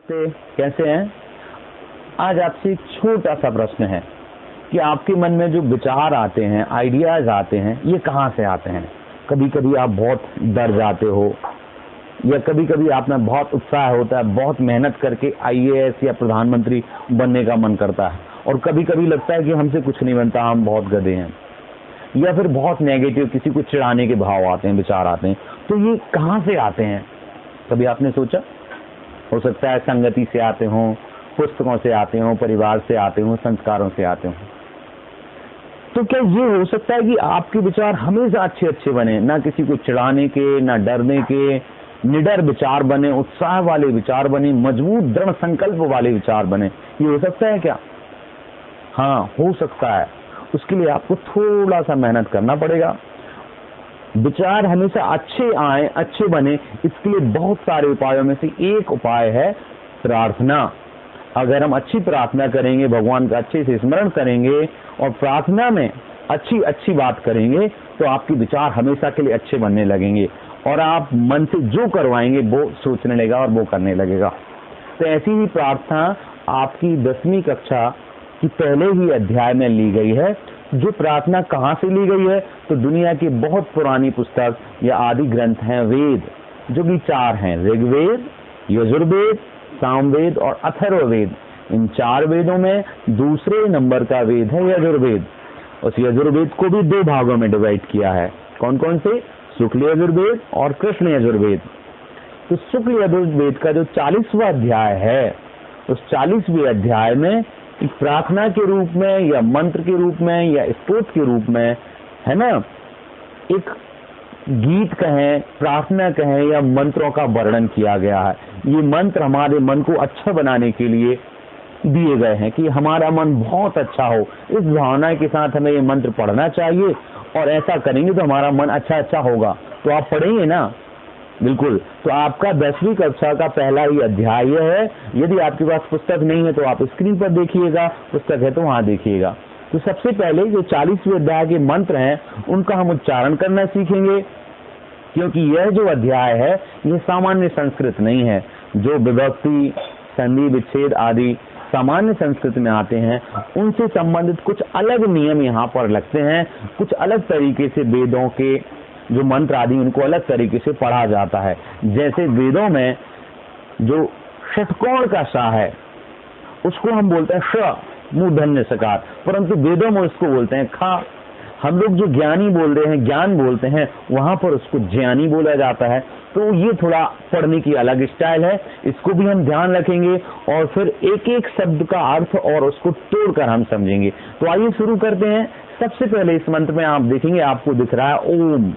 तो कैसे हैं? आज आपसे एक छोटा सा प्रश्न है कि आपके मन में जो विचार आते हैं, आइडियाज आते हैं, ये कहाँ से आते हैं? कभी कभी आप बहुत डर जाते हो, या कभी कभी आप में बहुत उत्साह होता है, बहुत मेहनत करके आईएएस या प्रधानमंत्री बनने का मन करता है, और कभी कभी लगता है कि हमसे कुछ नहीं बनता, हम बहुत गधे हैं। या फिर बहुत नेगेटिव, किसी को चिढ़ाने के भाव आते हैं, विचार आते हैं। तो ये कहाँ से आते हैं? कभी आपने सोचा? हो सकता है संगति से आते हों, पुस्तकों से आते हों, परिवार से आते हों, संस्कारों से आते हों। तो क्या ये हो सकता है कि आपके विचार हमेशा अच्छे अच्छे बने, ना किसी को चिढ़ाने के, ना डरने के, निडर विचार बने, उत्साह वाले विचार बने, मजबूत दृढ़ संकल्प वाले विचार बने? ये हो सकता है क्या? हाँ, हो सकता है। उसके लिए आपको थोड़ा सा मेहनत करना पड़ेगा। विचार हमेशा अच्छे आए, अच्छे बने, इसके लिए बहुत सारे उपायों में से एक उपाय है प्रार्थना। अगर हम अच्छी प्रार्थना करेंगे, भगवान का अच्छे से स्मरण करेंगे और प्रार्थना में अच्छी अच्छी बात करेंगे, तो आपके विचार हमेशा के लिए अच्छे बनने लगेंगे और आप मन से जो करवाएंगे वो सोचने लगेगा और वो करने लगेगा। तो ऐसी ही प्रार्थना आपकी 10वीं कक्षा की पहले ही अध्याय में ली गई है। जो प्रार्थना कहाँ से ली गई है? तो दुनिया की बहुत पुरानी पुस्तक या आदि ग्रंथ हैं, वेद, जो कि 4 हैं, ऋग्वेद, यजुर्वेद, सामवेद और अथर्ववेद। इन 4 वेदों में दूसरे नंबर का वेद है यजुर्वेद। उस यजुर्वेद को भी 2 भागों में डिवाइड किया है। कौन कौन से? शुक्ल यजुर्वेद और कृष्ण यजुर्वेद। तो शुक्ल यजुर्वेद का जो 40वां अध्याय है, उस 40वें अध्याय में एक प्रार्थना के रूप में या मंत्र के रूप में या स्तोत्र के रूप में, है ना, एक गीत कहें, प्रार्थना कहें या मंत्रों का वर्णन किया गया है। ये मंत्र हमारे मन को अच्छा बनाने के लिए दिए गए हैं कि हमारा मन बहुत अच्छा हो। इस भावना के साथ हमें ये मंत्र पढ़ना चाहिए और ऐसा करेंगे तो हमारा मन अच्छा अच्छा होगा। तो आप पढ़ेंगे ना? बिल्कुल। तो आपका 10वीं कक्षा का पहला ही अध्याय है। यदि आपके पास पुस्तक नहीं है तो आप स्क्रीन पर देखिएगा, पुस्तक है तो वहां देखिएगा। तो सबसे पहले जो 40वें अध्याय के मंत्र हैं, उनका हम उच्चारण करना सीखेंगे, क्योंकि यह जो अध्याय है ये सामान्य संस्कृत नहीं है। जो विभक्ति, संधि, विच्छेद आदि सामान्य संस्कृत में आते हैं, उनसे संबंधित कुछ अलग नियम यहाँ पर लगते हैं। कुछ अलग तरीके से वेदों के जो मंत्र आदि, उनको अलग तरीके से पढ़ा जाता है। जैसे वेदों में जो षटकोण का सा है, उसको हम बोलते हैं श, मूर्धन्य सकार, परंतु वेदों में उसको बोलते हैं खा। हम लोग जो ज्ञानी बोलते हैं, ज्ञान बोलते हैं, वहां पर उसको ज्ञानी बोला जाता है। तो ये थोड़ा पढ़ने की अलग स्टाइल है, इसको भी हम ध्यान रखेंगे और फिर एक एक शब्द का अर्थ और उसको तोड़कर हम समझेंगे। तो आइए शुरू करते हैं। सबसे पहले इस मंत्र में आप देखेंगे, आपको दिख रहा है ओम।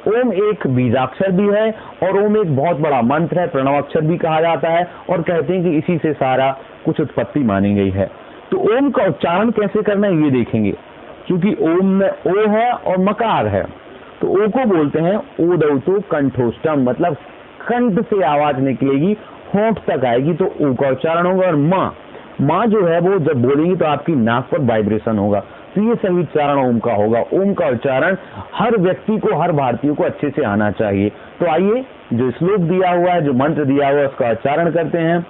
ओम एक बीजाक्षर भी है और ओम एक बहुत बड़ा मंत्र है, प्रणव अक्षर भी कहा जाता है, और कहते हैं कि इसी से सारा कुछ उत्पत्ति मानी गई है। तो ओम का उच्चारण कैसे करना है ये देखेंगे। क्योंकि ओम में ओ है और मकार है, तो ओ को बोलते हैं ओदौतो कंठोष्टम, मतलब कंठ से आवाज निकलेगी, होंठ तक आएगी, तो ओ का उच्चारण होगा। और माँ जो है वो जब बोलेंगी तो आपकी नाक पर वाइब्रेशन होगा। तो ये सही उच्चारण ओम का होगा। ओम का उच्चारण हर व्यक्ति को, हर भारतीय को अच्छे से आना चाहिए। तो आइए जो श्लोक दिया हुआ है, जो मंत्र दिया हुआ है, उसका उच्चारण करते हैं।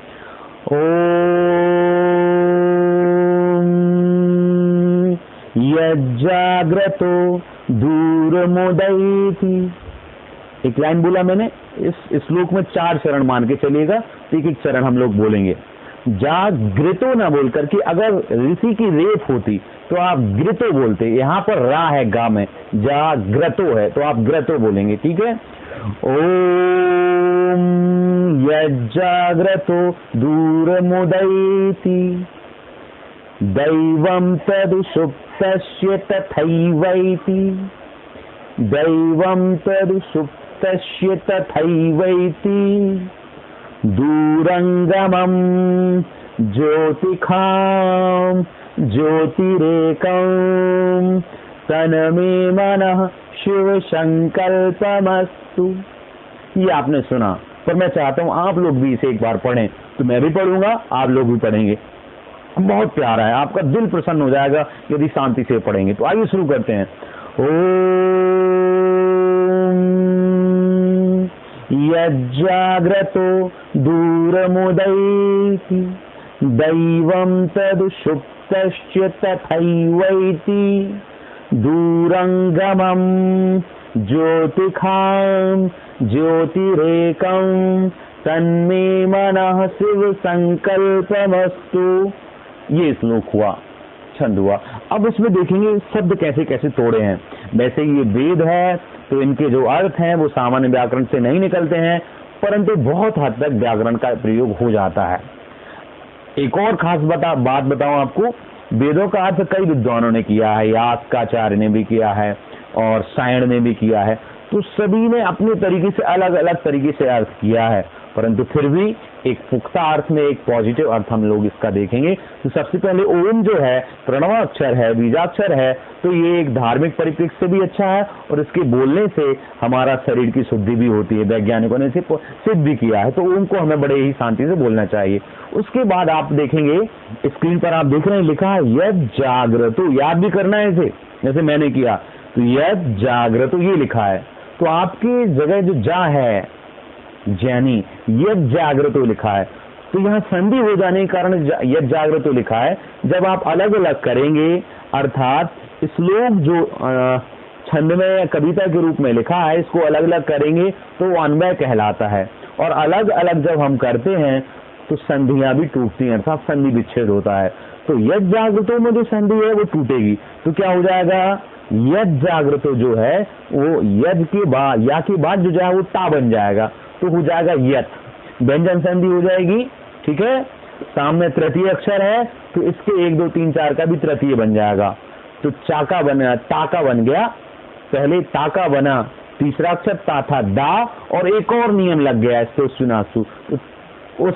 ओम यज्जाग्रतो दूरमुदैति। एक लाइन बोला मैंने। इस श्लोक में 4 चरण मान के चलिएगा, एक एक चरण हम लोग बोलेंगे। जागृतो ना बोल करके, अगर ऋषि की रेप होती तो आप ग्रतो बोलते। यहाँ पर रा है गा में, जाग्रतो है तो आप ग्रतो बोलेंगे, ठीक है। ओम यज्जाग्रतो दूरमुदैति दैवं तदुषुप्तस्य तथैवैति। दैवं तदुषुप्तस्य तथैवैति दूरंगमं ज्योतिखां ज्योतिरेकं तन्मे मनः शिव संकल्पमस्तु। ये आपने सुना, पर मैं चाहता हूं आप लोग भी इसे एक बार पढ़ें। तो मैं भी पढ़ूंगा, आप लोग भी पढ़ेंगे। बहुत प्यारा है, आपका दिल प्रसन्न हो जाएगा यदि शांति से पढ़ेंगे। तो आइए शुरू करते हैं। ओम यज्जाग्रतो दूरमुदैति दैवं तदु सुप्तश्च तथैवैति दूरंगमं ज्योतिखां ज्योतिरेकं तन्मे मनः शिव संकल्पमस्तु। ये श्लोक हुआ, छंद हुआ। अब इसमें देखेंगे शब्द कैसे कैसे तोड़े हैं। वैसे ये वेद है तो इनके जो अर्थ हैं वो सामान्य व्याकरण से नहीं निकलते हैं, परंतु बहुत हद तक व्याकरण का प्रयोग हो जाता है। एक और खास बात बताऊं आपको, वेदों का अर्थ कई विद्वानों ने किया है, यास्काचार्य ने भी किया है और सायण ने भी किया है, तो सभी ने अपने तरीके से अलग अलग तरीके से अर्थ किया है, परंतु फिर भी एक पुख्ता अर्थ में एक पॉजिटिव अर्थ हम लोग इसका देखेंगे। तो सबसे पहले ओम जो है प्रणवाक्षर है, बीजाक्षर है, तो ये एक धार्मिक परिप्रेक्ष्य से भी अच्छा है और इसके बोलने से हमारा शरीर की शुद्धि भी होती है, वैज्ञानिकों ने इसे सिद्ध भी किया है। तो ओम को हमें बड़े ही शांति से बोलना चाहिए। उसके बाद आप देखेंगे स्क्रीन पर आप देख रहे हैं लिखा है यद जागृतो, याद भी करना है इसे जैसे मैंने किया, तो यद जागृतो ये लिखा है, तो आपकी जगह जो जा है जैनी यद जागृतो लिखा है, तो यहाँ संधि हो जाने के कारण यद जागृतो लिखा है। जब आप अलग अलग करेंगे अर्थात श्लोक जो छंद में या कविता के रूप में लिखा है इसको अलग अलग करेंगे तो वो अन्वय कहलाता है, और अलग अलग जब हम करते हैं तो संधियां भी टूटती हैं, अर्थात संधि विच्छेद होता है। तो यद जागृतो में जो संधि है वो टूटेगी, तो क्या हो जाएगा, यद जागृतो जो है वो यद के बाद या के बाद जो है वो ता बन जाएगा, तो हो जाएगा यत, व्यंजन संधि हो जाएगी। ठीक है, सामने तृतीय अक्षर है तो इसके 1 2 3 4 का भी तृतीय बन जाएगा, तो चाका बना, ताका बन गया, पहले ताका बना, तीसरा अक्षर ता था दा, और एक और नियम लग गया इससे सुनासु, उस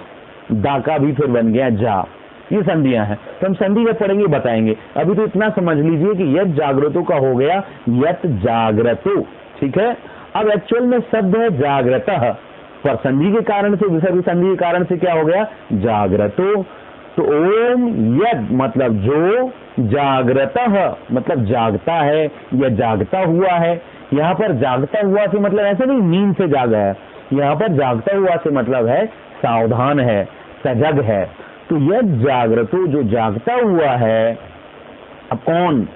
दा का भी फिर बन गया जा। ये संधियां हैं, तो हम संधि जब पढ़ेंगे बताएंगे। अभी तो इतना समझ लीजिए कि यत जागृतो का हो गया यत जागृतो। ठीक है, अब एक्चुअल में शब्द है जागृतः, पर संधि के कारण से, विसर्ग संधि के कारण से क्या हो गया जागृतो। तो ओम यद मतलब जो, जागृतः मतलब जागता है या जागता हुआ है। यहाँ पर जागता हुआ से मतलब ऐसे नहीं नींद से जागा है, यहाँ पर जागता हुआ से मतलब है सावधान है, सजग है। तो यद जागृतो जो जागता हुआ है, अब कौन,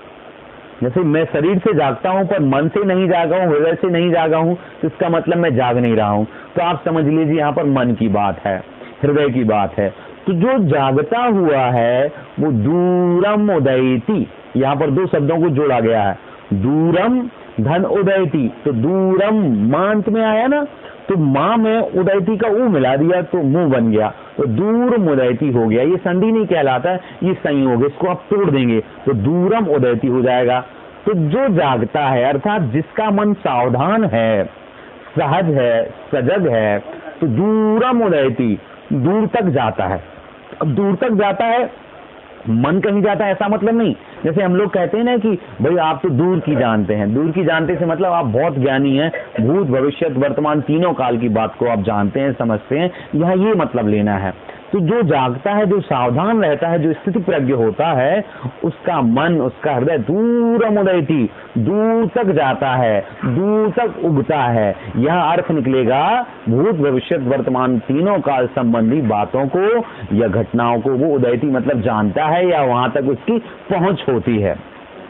जैसे मैं शरीर से जागता हूं पर मन से नहीं जागा हूं, हृदय से नहीं जागा हूं, तो इसका मतलब मैं जाग नहीं रहा हूं। तो आप समझ लीजिए यहाँ पर मन की बात है, हृदय की बात है। तो जो जागता हुआ है वो दूरम उदयति, यहाँ पर 2 शब्दों को जोड़ा गया है, दूरम धन उदयति, तो दूरम मांत में आया ना, तो मां में उदयति का ऊ मिला दिया तो मुंह बन गया, तो दूर उदयति हो गया। ये संधि नहीं कहलाता है, ये संयोग है, इसको आप तोड़ देंगे तो दूरम उदयति हो जाएगा। तो जो जागता है अर्थात जिसका मन सावधान है, सहज है, सजग है, तो दूरम उदयति दूर तक जाता है। अब दूर तक जाता है, मन कहीं जाता है ऐसा मतलब नहीं। जैसे हम लोग कहते हैं ना कि भाई आप तो दूर की जानते हैं, दूर की जानते से मतलब आप बहुत ज्ञानी हैं, भूत भविष्य वर्तमान तीनों काल की बात को आप जानते हैं, समझते हैं, यहाँ ये मतलब लेना है। तो जो जागता है, जो सावधान रहता है, जो स्थिति प्रज्ञ होता है, उसका मन, उसका हृदय दूरम उदयति दूर तक जाता है, दूर तक उगता है। यह अर्थ निकलेगा भूत भविष्य वर्तमान तीनों काल संबंधी बातों को या घटनाओं को वो उदयति मतलब जानता है या वहां तक उसकी पहुंच होती है।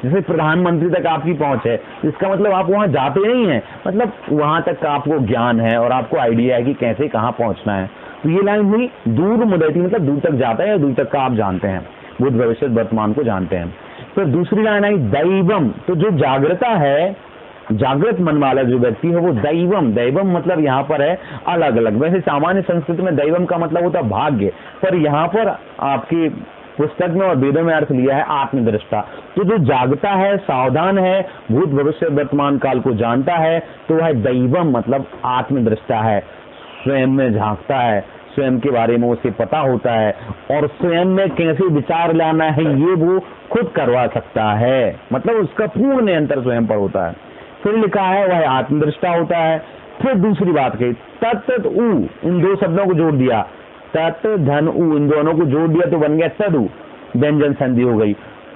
जैसे प्रधानमंत्री तक आपकी पहुंच है, इसका मतलब आप वहां जाते नहीं हैं, मतलब वहां तक आपको ज्ञान है और आपको आइडिया है कि कैसे कहां पहुंचना है। तो ये लाइन हुई दूर उदयति मतलब दूर तक जाता है या दूर तक का आप जानते हैं, भूत भविष्य वर्तमान को जानते हैं। तो दूसरी लाइन आई दैवम, तो जो जागृता है, जागृत मन वाला जो व्यक्ति है वो दैवम, दैवम मतलब यहाँ पर है अलग अलग। वैसे सामान्य संस्कृत में दैवम का मतलब होता है भाग्य, पर यहाँ पर आपकी पुस्तक में और वेदों में अर्थ लिया है आत्मदृष्टा। तो जो जागता है, सावधान है, भूत भविष्य वर्तमान काल को जानता है, तो वह दैवम मतलब आत्मदृष्टा है, स्वयं में झांकता है, स्वयं के बारे में उसे पता होता है और स्वयं में कैसे विचार लाना है ये वो खुद करवा सकता है, मतलब उसका पूर्ण नियंत्रण स्वयं पर होता है। फिर लिखा है वह आत्मदृष्टा होता है। फिर दूसरी बात कही तत् उ, इन 2 शब्दों को जोड़ दिया, तत् धन उ, इन दोनों को जोड़ दिया तो बन गया तदु, व्यंजन संधि हो गई।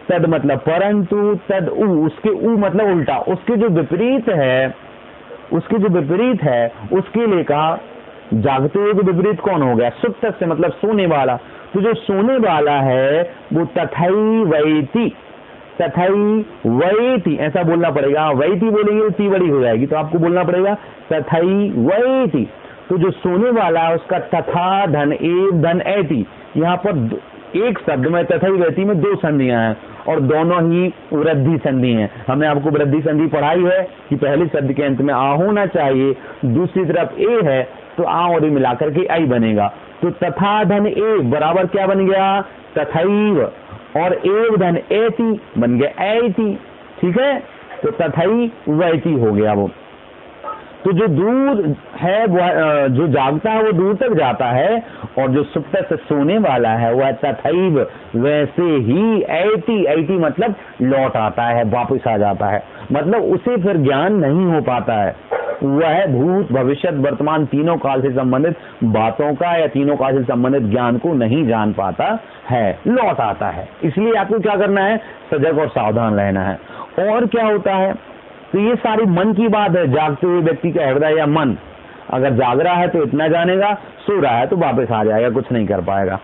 तद मतलब परंतु, तद उ उसके उ मतलब उल्टा, उसके जो विपरीत है उसके जो विपरीत है उसके लिए कहा जागते हुए के विपरीत कौन हो गया? सुप्त से मतलब सोने वाला। तो जो सोने वाला है वो तथैवैति, तथैवैति ऐसा बोलना पड़ेगा। वैति बोलेंगे तो ती बड़ी हो जाएगी, तो आपको बोलना पड़ेगा तथैवैति। तो जो सोने वाला है उसका तथा धन एव धन ऐति, यहाँ पर एक शब्द में तथैवैति में दो संधियां हैं और दोनों ही वृद्धि संधि हैं। हमने आपको वृद्धि संधि पढ़ाई है कि पहले शब्द के अंत में आ होना चाहिए, दूसरी तरफ ए है तो आ और ए मिलाकर के आई बनेगा। तो तथा धन ए बराबर क्या बन गया? तथैव, और एव धन एति बन गया ऐति। ठीक है, तो तथैवैति हो गया वो। तो जो दूर है वह जो जागता है वो दूर तक जाता है, और जो सुप्त से सोने वाला है वह तथैव वैसे ही ऐति, ऐति मतलब लौट आता है, वापस आ जाता है, मतलब उसे फिर ज्ञान नहीं हो पाता है। वह भूत भविष्य वर्तमान तीनों काल से संबंधित बातों का या तीनों काल से संबंधित ज्ञान को नहीं जान पाता है, लौट आता है। इसलिए आपको क्या करना है? सजग और सावधान रहना है। और क्या होता है? तो ये सारी मन की बात है। जागते हुए व्यक्ति का हृदय या मन अगर जाग रहा है तो इतना जानेगा, सो रहा है तो वापस आ जाएगा, कुछ नहीं कर पाएगा।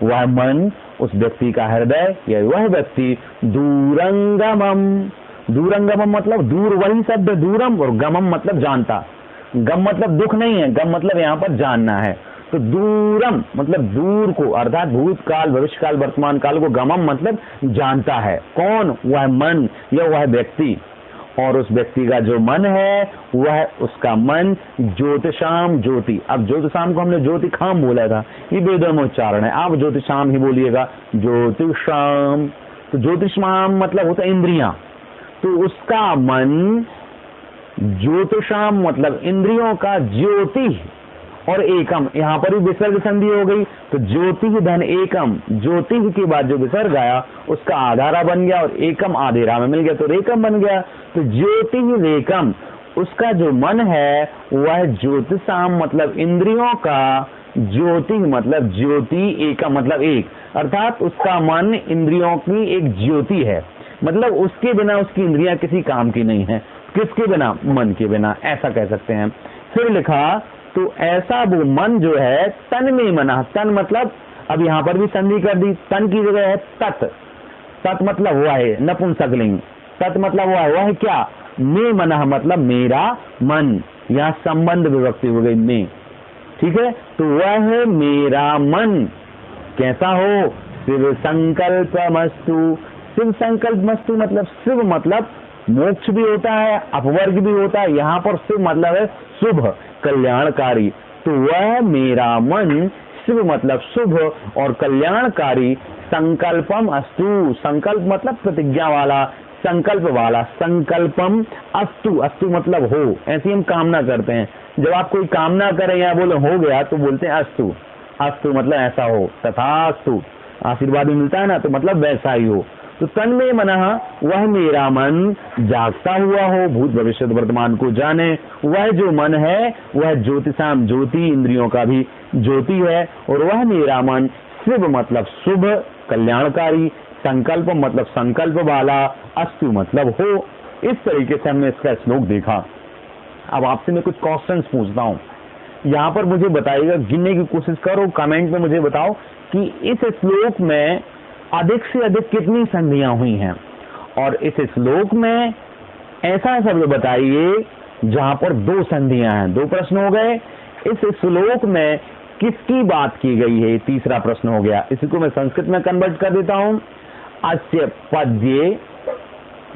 वह मन उस व्यक्ति का हृदय या वह व्यक्ति दूरंगमम, दूरंगमम मतलब दूर, वही शब्द दूरम, और गमम मतलब जानता। गम मतलब दुख नहीं है, गम मतलब यहाँ पर जानना है। तो दूरम मतलब दूर को, अर्थात भूतकाल भविष्य काल वर्तमान काल को गमम मतलब जानता है। कौन? वह मन या वह व्यक्ति। और उस व्यक्ति का जो मन है वह, उसका मन ज्योतिषाम, ज्योति। अब ज्योतिषाम को हमने ज्योतिखाम बोला था, ये वेदों में उच्चारण है, आप ज्योतिषाम ही बोलिएगा, ज्योतिषाम। तो ज्योतिषाम मतलब होता है इंद्रियां, तो उसका मन ज्योतिषाम मतलब इंद्रियों का ज्योति और एकम, यहाँ पर भी विसर्ग संधि हो गई। तो ज्योति धन एकम, ज्योति के बाद जो विसर्ग आया उसका आधारा बन गया और एकम आधेरा में मिल गया तो रेकम बन गया। तो ज्योति रेकम, उसका जो मन है वह ज्योतिषाम मतलब इंद्रियों का, ज्योति मतलब ज्योति, एकम मतलब एक, अर्थात उसका मन इंद्रियों की एक ज्योति है, मतलब उसके बिना उसकी इंद्रियां किसी काम की नहीं है। किसके बिना? मन के बिना, ऐसा कह सकते हैं। फिर लिखा तो ऐसा वो मन जो है तन में मना, तन मतलब अब यहाँ पर भी संधि कर दी, तन की जगह है तत्, तत् मतलब हुआ है नपुंसकलिंग, तत् मतलब हुआ है वह क्या? में मना मतलब मेरा मन, यहाँ संबंध विभक्ति हो गई में। ठीक है, तो वह मेरा मन कैसा हो? शिव संकल्पमस्तु, शिव संकल्पमस्तु मतलब शिव मतलब मोक्ष भी होता है, अपवर्ग भी होता है, यहाँ पर शिव मतलब है शुभ, कल्याणकारी। तो वह मेरा मन, शिव मतलब शुभ और कल्याणकारी, संकल्पम अस्तु, संकल्प मतलब प्रतिज्ञा वाला, संकल्प वाला, संकल्पम अस्तु, अस्तु मतलब हो, ऐसी हम कामना करते हैं। जब आप कोई कामना करें या बोले हो गया तो बोलते हैं अस्तु, अस्तु मतलब ऐसा हो, तथास्तु, आशीर्वाद भी मिलता है ना, तो मतलब वैसा ही हो। तो तन में मना वह मेरा मन जागता हुआ हो, भूत भविष्य वर्तमान को जाने। वह जो मन है वह ज्योतिषाम, ज्योति इंद्रियों का भी ज्योति है, और वह मेरा मन शिव मतलब शुभ कल्याणकारी, संकल्प मतलब संकल्प वाला, अस्तु मतलब हो। इस तरीके से हमने इसका श्लोक देखा। अब आपसे मैं कुछ क्वेश्चंस पूछता हूँ, यहाँ पर मुझे बताइएगा, गिनने की कोशिश करो, कमेंट में मुझे बताओ कि इस श्लोक में अधिक से अधिक कितनी संधियां हुई हैं, और इस श्लोक में ऐसा शब्द बताइए जहां पर दो संधियां हैं। दो प्रश्न हो गए। इस श्लोक में किसकी बात की गई है? तीसरा प्रश्न हो गया। इसी को मैं संस्कृत में कन्वर्ट कर देता हूं। अस्य पद्ये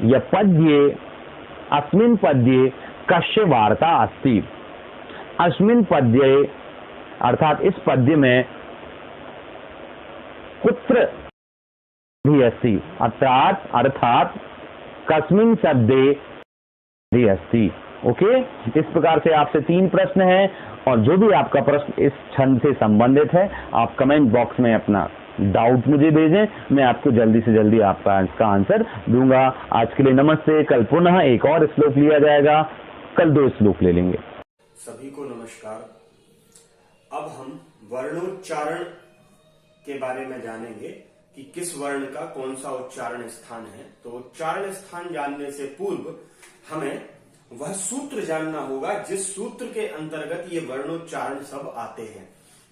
या पद्ये, अस्मिन् पद्ये कस्य वार्ता अस्ति। अस्मिन् पद्ये अर्थात इस पद्य में कुत्र भी अस्ति, अर्थात कस्मिन् शब्दे भी अस्ति। ओके, इस प्रकार से आपसे 3 प्रश्न हैं, और जो भी आपका प्रश्न इस छंद से संबंधित है आप कमेंट बॉक्स में अपना डाउट मुझे भेजें, मैं आपको जल्दी से जल्दी आपका इसका आंसर दूंगा। आज के लिए नमस्ते। कल पुनः एक और श्लोक लिया जाएगा, कल 2 श्लोक ले लेंगे। सभी को नमस्कार। अब हम वर्णोच्चारण के बारे में जानेंगे कि किस वर्ण का कौन सा उच्चारण स्थान है। तो उच्चारण स्थान जानने से पूर्व हमें वह सूत्र जानना होगा जिस सूत्र के अंतर्गत ये वर्णोच्चारण सब आते हैं।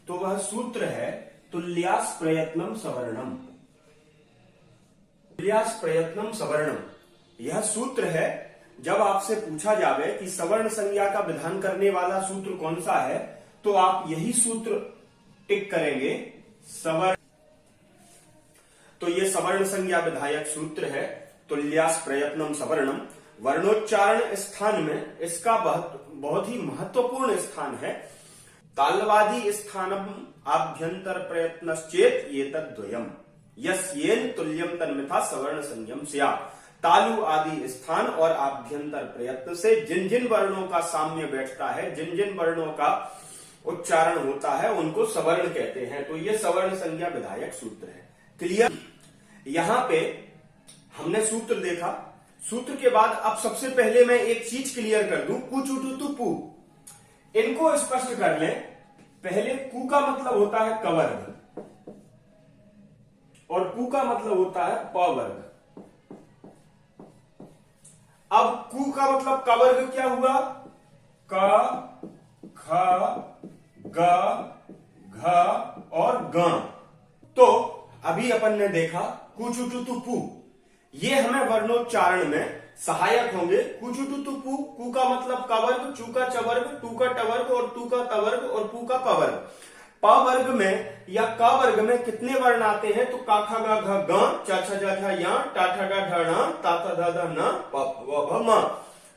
तो वह सूत्र है तुल्यास प्रयत्नम सवर्णम। तुल्यास प्रयत्नम सवर्णम यह सूत्र है। जब आपसे पूछा जावे कि सवर्ण संज्ञा का विधान करने वाला सूत्र कौन सा है, तो आप यही सूत्र टिक करेंगे, सवर्ण। तो ये सवर्ण संज्ञा विधायक सूत्र है तुल्यास प्रयत्नम सवर्णम। वर्णोच्चारण स्थान में इसका बहुत ही महत्वपूर्ण स्थान है। तालवादी स्थानम आभ्यंतर प्रयत्नश्चेत ये तद्वयम यस्येन तुल्यम तन्मिथा सवर्ण संज्ञम स्यात्। तालु आदि स्थान और आभ्यंतर प्रयत्न से जिन जिन वर्णों का साम्य बैठता है, जिन जिन वर्णों का उच्चारण होता है, उनको सवर्ण कहते हैं। तो ये सवर्ण संज्ञा विधायक सूत्र है। क्लियर? यहां पे हमने सूत्र देखा। सूत्र के बाद अब सबसे पहले मैं एक चीज क्लियर कर दूं, कु चु टू तु पू, इनको स्पष्ट कर लें। पहले कु का मतलब होता है कवर्ग और पू का मतलब होता है पवर्ग। अब कु का मतलब कवर्ग क्या हुआ? क, ख, ग, घ और ग। तो अभी अपन ने देखा कु चु टू तु पू, ये हमें वर्णोच्चारण में सहायक होंगे। कु चु टू तु पू, कु का मतलब कवर्ग, चू का चवर्ग, टू का टवर्ग और तू का तवर्ग और पू का पवर्ग। प वर्ग में या क वर्ग में कितने वर्ण आते हैं? तो का खा गा घ ग, चा छा जा छा या, टा ठा डा ढ ण, ता था धा धा न, प व भ म।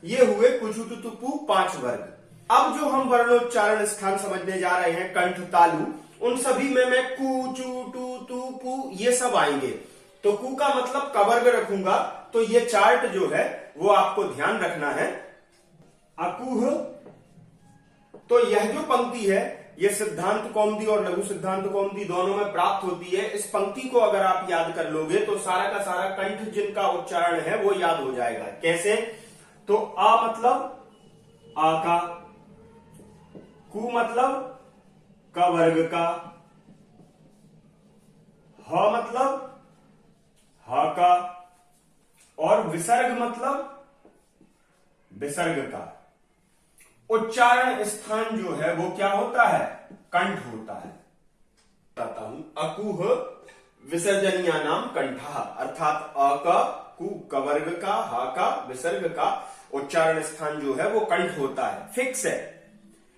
ये हुए कु चु टू तु पू 5 वर्ग। अब जो हम वर्णोच्चारण स्थान समझने जा रहे हैं, कंठ, तालु, उन सभी में मैं कु चु टू तू पू ये सब आएंगे। तो कु का मतलब कवर्ग रखूंगा। तो ये चार्ट जो है वो आपको ध्यान रखना है। अकुह, तो यह जो पंक्ति है ये सिद्धांत कौमुदी और लघु सिद्धांत कौमुदी दोनों में प्राप्त होती है। इस पंक्ति को अगर आप याद कर लोगे तो सारा का सारा कंठ जिनका उच्चारण है वो याद हो जाएगा। कैसे? तो आ मतलब आका, कु मतलब क वर्ग का, ह मतलब ह का और विसर्ग मतलब विसर्ग का। उच्चारण स्थान जो है वो क्या होता है? कंठ होता है। बताता हूं, अकुह विसर्जनीय नाम कंठा, अर्थात अ का, कु कवर्ग का, हा का, विसर्ग का उच्चारण स्थान जो है वो कंठ होता है। फिक्स है,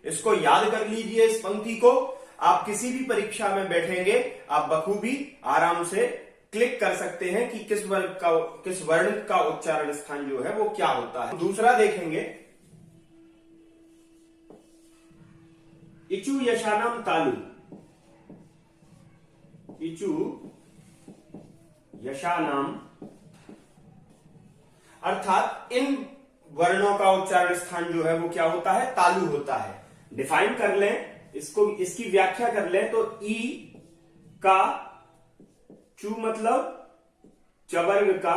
इसको याद कर लीजिए। इस पंक्ति को आप किसी भी परीक्षा में बैठेंगे, आप बखूबी आराम से क्लिक कर सकते हैं कि किस वर्ण का उच्चारण स्थान जो है वो क्या होता है। दूसरा देखेंगे, इचु यशानाम तालु, इचु यशानाम, अर्थात इन वर्णों का उच्चारण स्थान जो है वो क्या होता है? तालु होता है। डिफाइन कर लें इसको, इसकी व्याख्या कर लें तो ई का, चू मतलब चवर्ग का,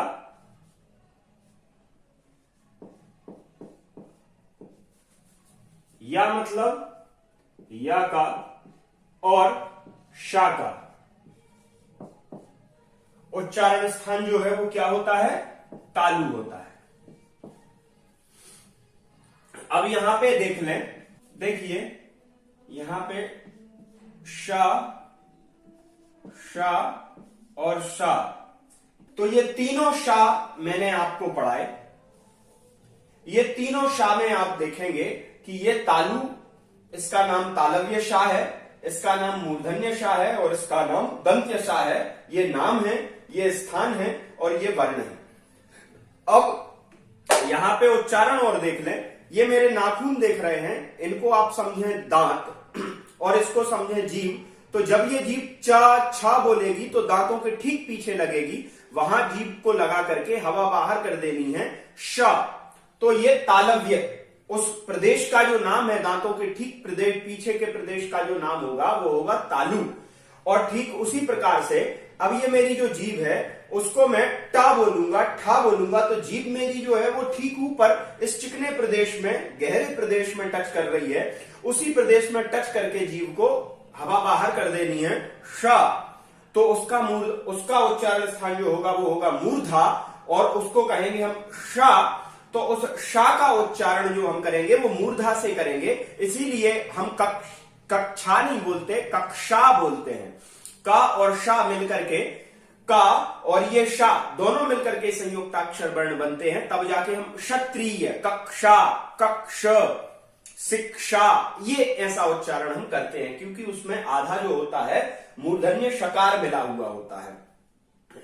या मतलब या का और शा का उच्चारण स्थान जो है वो क्या होता है? तालु होता है। अब यहां पे देख लें, देखिए यहां पे शा, शा और शा, तो ये तीनों शा मैंने आपको पढ़ाए। ये तीनों शा में आप देखेंगे कि ये तालु, इसका नाम तालव्य शा है, इसका नाम मूर्धन्य शा है और इसका नाम दंत्य शा है। ये नाम है, ये स्थान है और ये वर्ण है। अब यहां पे उच्चारण और देख लें। ये मेरे नाखून देख रहे हैं, इनको आप समझें दांत और इसको समझें जीभ। तो जब ये जीभ चा छा बोलेगी तो दांतों के ठीक पीछे लगेगी, वहां जीभ को लगा करके हवा बाहर कर देनी है, शा। तो ये तालव्य, उस प्रदेश का जो नाम है, दांतों के ठीक प्रदेश पीछे के प्रदेश का जो नाम होगा वो होगा तालु। और ठीक उसी प्रकार से अब ये मेरी जो जीभ है उसको मैं टा बोलूंगा, ठा बोलूंगा, तो जीभ मेरी जो है वो ठीक ऊपर इस चिकने प्रदेश में, गहरे प्रदेश में टच कर रही है। उसी प्रदेश में टच करके जीभ को हवा बाहर कर देनी है, शा। तो उसका उच्चारण स्थान जो होगा वो होगा मूर्धा और उसको कहेंगे हम शा। तो उस शा का उच्चारण जो हम करेंगे वो मूर्धा से करेंगे, इसीलिए हम कक्षा नहीं बोलते, कक्षा बोलते हैं। का और शा मिलकर के, का और ये शा दोनों मिलकर के संयुक्ताक्षर वर्ण बनते हैं, तब जाके हम क्षत्रिय, कक्षा, कक्ष, शिक्षा, ये ऐसा उच्चारण हम करते हैं, क्योंकि उसमें आधा जो होता है मूर्धन्य शकार मिला हुआ होता है।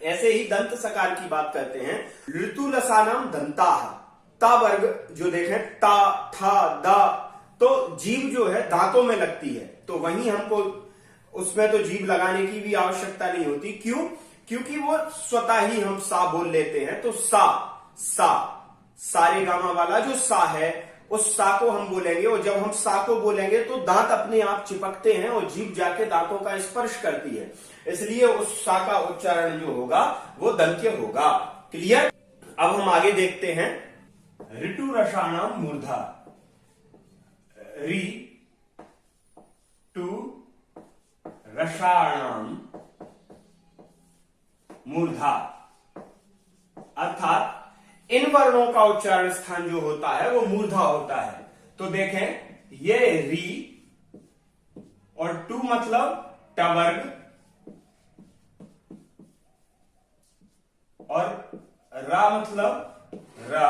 ऐसे ही दंत सकार की बात करते हैं, ऋतुलसानाम दंताः, ता वर्ग जो देखें, ता, था, दा, तो जीभ जो है दांतों में लगती है, तो वहीं हमको उसमें तो जीभ लगाने की भी आवश्यकता नहीं होती। क्यों? क्योंकि वो स्वतः ही हम सा बोल लेते हैं। तो सा, सा, सारे गामा वाला जो सा है, उस सा को हम बोलेंगे, और जब हम सा को बोलेंगे तो दांत अपने आप चिपकते हैं और जीभ जाके दांतों का स्पर्श करती है, इसलिए उस सा का उच्चारण जो होगा वो दंत्य होगा। क्लियर? अब हम आगे देखते हैं, ऋतु रसाणाम मूर्धा, री टू रसाणाम मूर्धा, अर्थात इन वर्णों का उच्चारण स्थान जो होता है वो मूर्धा होता है। तो देखें, ये री और टू मतलब टवर्ग, और रा मतलब रा,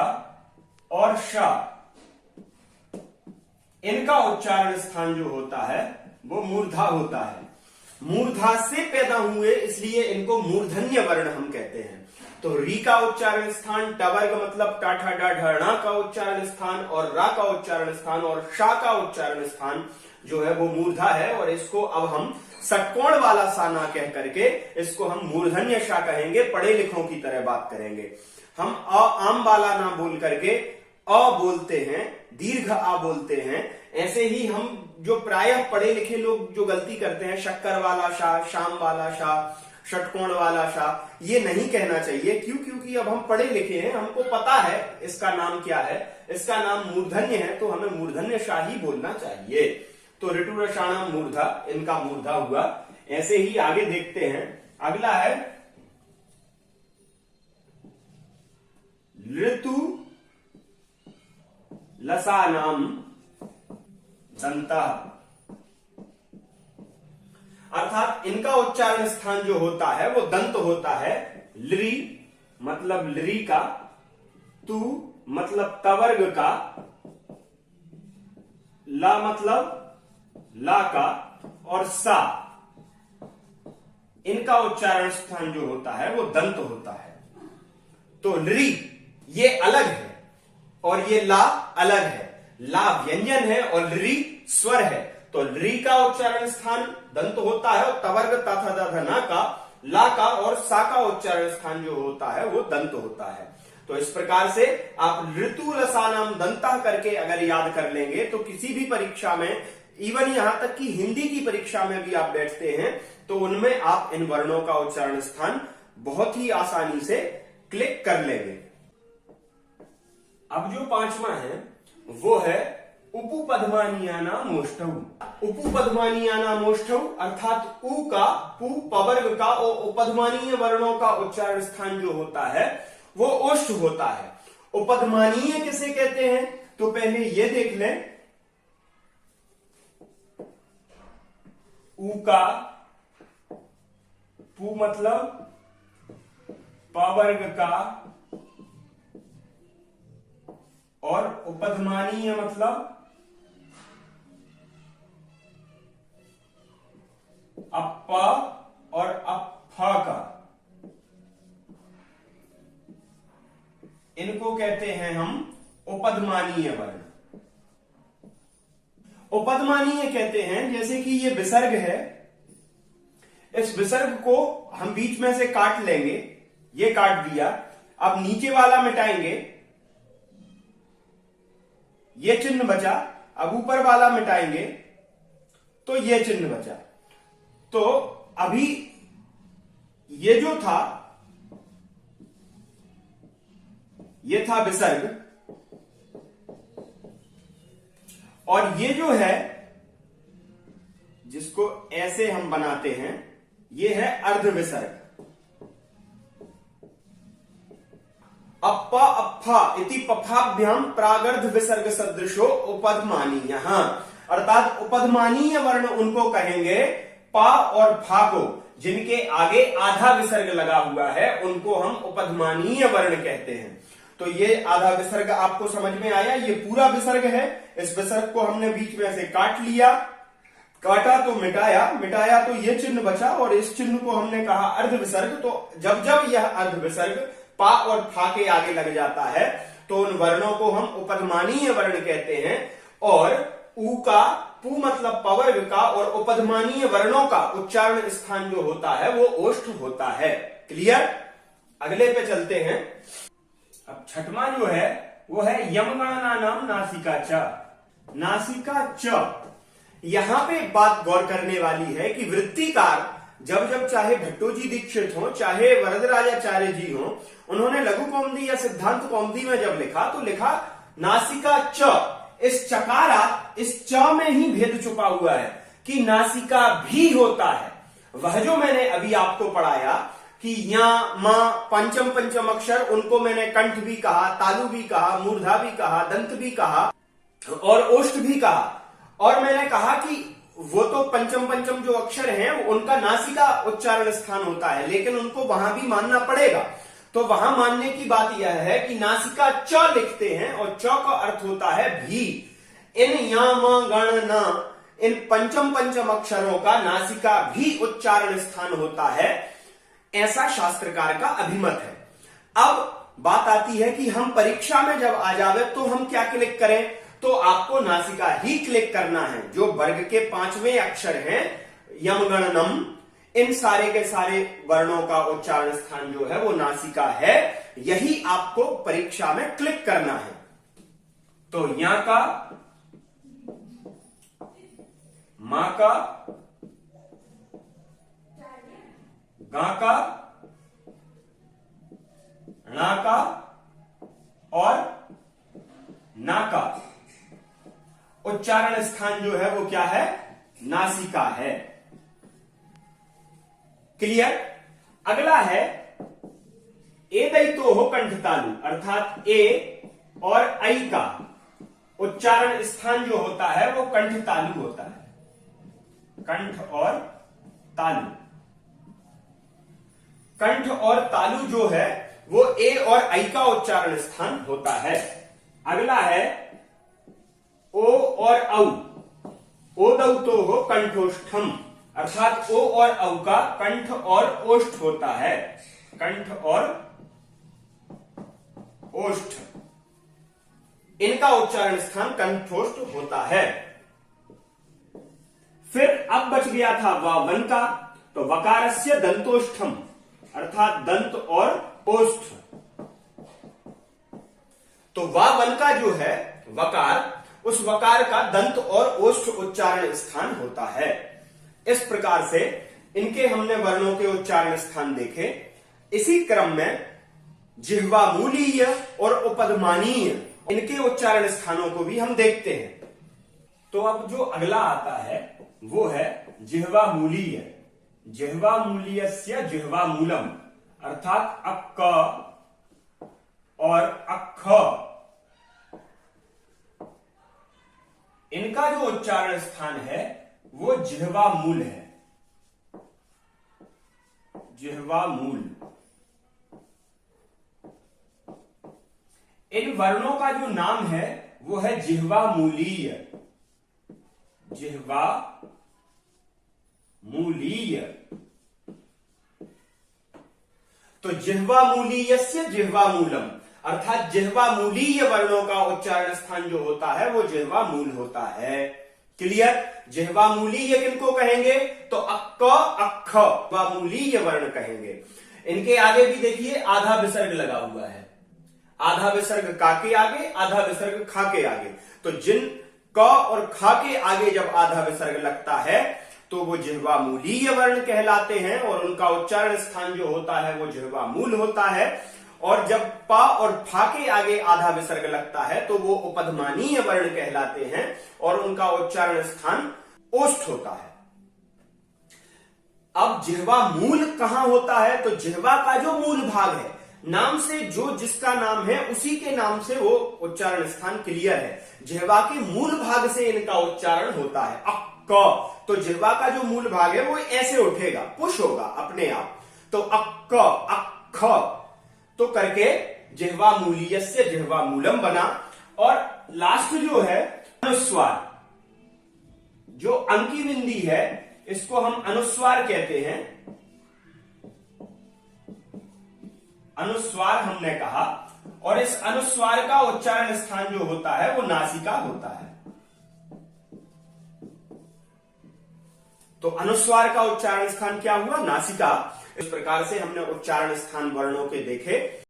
और शा, इनका उच्चारण स्थान जो होता है वो मूर्धा होता है। मूर्धा से पैदा हुए इसलिए इनको मूर्धन्य वर्ण हम कहते हैं। तो री का उच्चारण स्थान, टवर्ग मतलब टाठा डाढ़ा का उच्चारण स्थान, और रा का उच्चारण स्थान और शा का उच्चारण स्थान जो है वो मूर्धा है, और इसको अब हम षटकोण वाला सा ना कह करके इसको हम मूर्धन्य शा कहेंगे, पढ़े लिखों की तरह बात करेंगे। हम आम वाला ना बोल करके अ बोलते हैं, दीर्घ आ बोलते हैं। ऐसे ही हम जो प्रायः पढ़े लिखे लोग जो गलती करते हैं, शक्कर वाला शा, शाम वाला शा, षटकोण वाला शा, ये नहीं कहना चाहिए। क्यों? क्योंकि अब हम पढ़े लिखे हैं, हमको पता है इसका नाम क्या है, इसका नाम मूर्धन्य है, तो हमें मूर्धन्य शा ही बोलना चाहिए। तो ऋतु रसाणाम मूर्धा, इनका मूर्धा हुआ। ऐसे ही आगे देखते हैं, अगला है ऋतु लसानाम दंता, अर्थात इनका उच्चारण स्थान जो होता है वो दंत होता है। लरी मतलब लरी का, तू मतलब तवर्ग का, ला मतलब ला का, और सा, इनका उच्चारण स्थान जो होता है वो दंत होता है। तो लरी ये अलग है और ये ला अलग है, ला व्यंजन है और लरी स्वर है। तो लरी का उच्चारण स्थान दंत होता है, और तवर्ग तथा दधना का, ला का और सा का उच्चारण स्थान जो होता है वो दंत होता है। तो इस प्रकार से आप ऋतु लसानाम दंता करके अगर याद कर लेंगे तो किसी भी परीक्षा में, इवन यहां तक कि हिंदी की परीक्षा में भी आप बैठते हैं तो उनमें आप इन वर्णों का उच्चारण स्थान बहुत ही आसानी से क्लिक कर लेंगे। अब जो पांचवा है वो है उपपद्मानीयानामोष्ठौ। उपपद्मानीयानामोष्ठौ अर्थात उ का, पु पवर्ग का और उपपद्मानीय वर्णों का उच्चारण स्थान जो होता है वो ओष्ठ होता है। उपपद्मानीय किसे कहते हैं? तो पहले ये देख लें, उ का, पु मतलब पवर्ग का, और उपपद्मानीय मतलब अप और अप का, इनको कहते हैं हम उपपद्मानीय वर्ण। उपपद्मानीय कहते हैं जैसे कि ये विसर्ग है, इस विसर्ग को हम बीच में से काट लेंगे, ये काट दिया, अब नीचे वाला मिटाएंगे, ये चिन्ह बचा, अब ऊपर वाला मिटाएंगे तो ये चिन्ह बचा। तो अभी ये जो था ये था विसर्ग, और ये जो है जिसको ऐसे हम बनाते हैं ये है अर्ध विसर्ग। अप्प अप्फा इति पफाभ्याम प्रागर्ध विसर्ग सदृशो उपधमानीय, अर्थात उपधमानीय वर्ण उनको कहेंगे पा और फा को, जिनके आगे आधा विसर्ग लगा हुआ है उनको हम उपधमानीय वर्ण कहते हैं। तो ये आधा विसर्ग आपको समझ में आया, ये पूरा विसर्ग है। इस विसर्ग को हमने बीच में से काट लिया, काटा तो मिटाया, मिटाया तो ये चिन्ह बचा, और इस चिन्ह को हमने कहा अर्ध विसर्ग। तो जब जब यह अर्ध विसर्ग पा और फा के आगे लग जाता है तो उन वर्णों को हम उपधमानीय वर्ण कहते हैं। और ऊ का, पू मतलब पवर्ग का, और उपधमानीय वर्णों का उच्चारण स्थान जो होता है वो ओष्ठ होता है। क्लियर? अगले पे चलते हैं। अब छठवां जो है वो है यमगणना नाम नासिका च। नासिका च, यहां पे एक बात गौर करने वाली है कि वृत्तिकार जब जब चाहे भट्टोजी दीक्षित हो चाहे वरदराजाचार्य जी हो, उन्होंने लघु कौमुदी या सिद्धांत कौमुदी में जब लिखा तो लिखा नासिका च। इस चकारा, इस च में ही भेद छुपा हुआ है कि नासिका भी होता है। वह जो मैंने अभी आपको पढ़ाया कि या, मां, पंचम पंचम अक्षर, उनको मैंने कंठ भी कहा, तालु भी कहा, मूर्धा भी कहा, दंत भी कहा और ओष्ठ भी कहा। और मैंने कहा कि वो तो पंचम पंचम जो अक्षर हैं उनका नासिका उच्चारण स्थान होता है, लेकिन उनको वहां भी मानना पड़ेगा। तो वहां मानने की बात यह है कि नासिका च लिखते हैं और च का अर्थ होता है भी। इन या, म, गण, न, इन पंचम पंचम अक्षरों का नासिका भी उच्चारण स्थान होता है, ऐसा शास्त्रकार का अभिमत है। अब बात आती है कि हम परीक्षा में जब आ जावे तो हम क्या क्लिक करें? तो आपको नासिका ही क्लिक करना है। जो वर्ग के 5वें अक्षर हैं यम गण नम, इन सारे के सारे वर्णों का उच्चारण स्थान जो है वो नासिका है, यही आपको परीक्षा में क्लिक करना है। तो या का, मां का, गा का, णा का और ना का उच्चारण स्थान जो है वो क्या है? नासिका है। क्लियर? अगला है ए दैतो हो कंठ तालु, अर्थात ए और ऐ का उच्चारण स्थान जो होता है वो कंठ तालु होता है। कंठ और तालु, कंठ और तालु जो है वो ए और ऐ का उच्चारण स्थान होता है। अगला है ओ और औ। ओ दौ तो हो कंठोष्ठम, अर्थात ओ और औ का कंठ और ओष्ठ होता है। कंठ और ओष्ठ, इनका उच्चारण स्थान कंठोष्ठ होता है। फिर अब बच गया था वन का, तो वकारस्य दंतोष्ठम, अर्थात दंत और ओष्ठ। तो वन का जो है वकार, उस वकार का दंत और ओष्ठ उच्चारण स्थान होता है। इस प्रकार से इनके हमने वर्णों के उच्चारण स्थान देखे। इसी क्रम में जिह्वामूलीय और उपधमानीय, इनके उच्चारण स्थानों को भी हम देखते हैं। तो अब जो अगला आता है वो है जिह्वामूलीय। जिह्वामूलीयस्य जिह्वामूलम, अर्थात अक्क और अक्ख, इनका जो उच्चारण स्थान है वो जिह्वामूल है। जिह्वामूल। इन वर्णों का जो नाम है वो है जिह्वामूलीय। जिह्वामूलीय। तो जिह्वामूलीयस्य जिह्वामूलम, अर्थात जिह्वामूलीय वर्णों का उच्चारण स्थान जो होता है वो जिह्वामूल होता है। क्लियर? जिह्वामूलीय किनको कहेंगे? तो अक्क, अक्ख, जिह्वामूलीय वर्ण कहेंगे। इनके आगे भी देखिए आधा विसर्ग लगा हुआ है। आधा विसर्ग का के आगे, आधा विसर्ग खा के आगे। तो जिन क और खा के आगे जब आधा विसर्ग लगता है तो वो जिह्वामूलीय वर्ण कहलाते हैं और उनका उच्चारण स्थान जो होता है वो जिह्वामूल होता है। और जब पा और फा के आगे आधा विसर्ग लगता है तो वो उपधमानीय वर्ण कहलाते हैं और उनका उच्चारण स्थान ओष्ठ होता है। अब जिह्वा मूल कहां होता है? तो जिह्वा का जो मूल भाग है, नाम से जो जिसका नाम है उसी के नाम से वो उच्चारण स्थान क्लियर है। जिह्वा के मूल भाग से इनका उच्चारण होता है अक। तो जिह्वा का जो मूल भाग है वो ऐसे उठेगा, पुश होगा अपने आप। तो अक्क अक्ख तो करके जिह्वा मूलीयस्य जिह्वा मूलम बना। और लास्ट जो है अनुस्वार, जो अंकी बिंदी है इसको हम अनुस्वार कहते हैं। अनुस्वार हमने कहा, और इस अनुस्वार का उच्चारण स्थान जो होता है वो नासिका होता है। तो अनुस्वार का उच्चारण स्थान क्या हुआ? नासिका। इस प्रकार से हमने उच्चारण स्थान वर्णों के देखे।